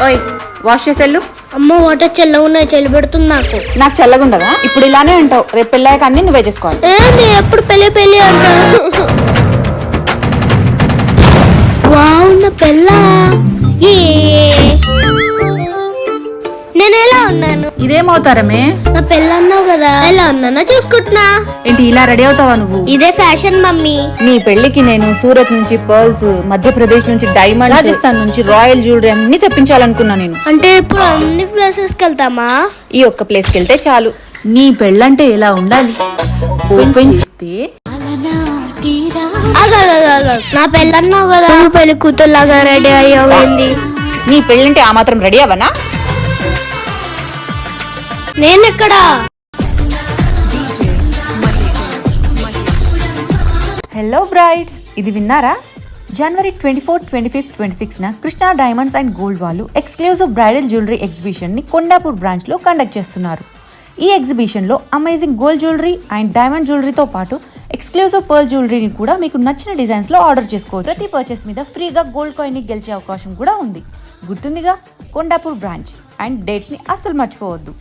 ఓయ్ వాష్ చేసేళ్ళు. అమ్మ వాటర్ చల్లగా ఉన్నాయి, చలి పెడుతుంది నాకు చల్లగా ఉండదా? ఇప్పుడు ఇలానే అంటావు, రేపు పెళ్ళాక అన్ని నువ్వే చేసుకోవాలి. ఏంది ఎప్పుడు పెళ్లి పెళ్లి అంటా? వావ్ నా పెళ్ళ. నేను ఎలా ఉన్నాను? ఇదేమవుతారమే? నా పెళ్ళి అన్నావు కదా, ఎలా ఉన్నానో చూసుకుంటున్నా. ఏంటి ఇలా రెడీ అవుతావా నువ్వు? ఇదే ఫ్యాషన్ మమ్మీ. నీ పెళ్లికి నేను సూరత్ నుంచి పర్ల్స్, మధ్యప్రదేశ్ నుంచి డైమండ్, రాజస్థాన్ నుంచి రాయల్ జ్యువెలరీ అన్ని తెప్పించాలనుకున్నా నేను. అంటే ఇప్పుడు అన్ని ప్లేసెస్ కి వెళ్తామా? ఈ ఒక్క ప్లేస్ కి వెళ్తే చాలు. నీ పెళ్ళంటే ఎలా ఉండాలి? ఓపెన్ చేస్తే నా పెళ్ళి అన్నావు కదా, పెళ్లి కూతురులాగా రెడీ అయ్యింది. నీ పెళ్ళంటే ఆ మాత్రం రెడీ అవనా? నేనెక్కడా? హలో బ్రైడ్స్, ఇది విన్నారా? జనవరి 24, 25, 26 కృష్ణా డైమండ్స్ అండ్ గోల్డ్ వాళ్ళు ఎక్స్క్లూజివ్ బ్రైడల్ జ్యువెలరీ ఎగ్జిబిషన్ని కొండాపూర్ బ్రాంచ్లో కండక్ట్ చేస్తున్నారు. ఈ ఎగ్జిబిషన్లో amazing gold jewellery and diamond జ్యువెలరీతో పాటు ఎక్స్క్లూజివ్ పర్ల్ జ్యువెలరీని కూడా మీకు నచ్చిన డిజైన్స్లో ఆర్డర్ చేసుకోవచ్చు. ప్రతి పర్చేస్ మీద ఫ్రీగా గోల్డ్ కాయిన్ని గెలిచే అవకాశం కూడా ఉంది. గుర్తుందిగా, కొండాపూర్ బ్రాంచ్. అండ్ డేట్స్ని అస్సలు మర్చిపోవద్దు.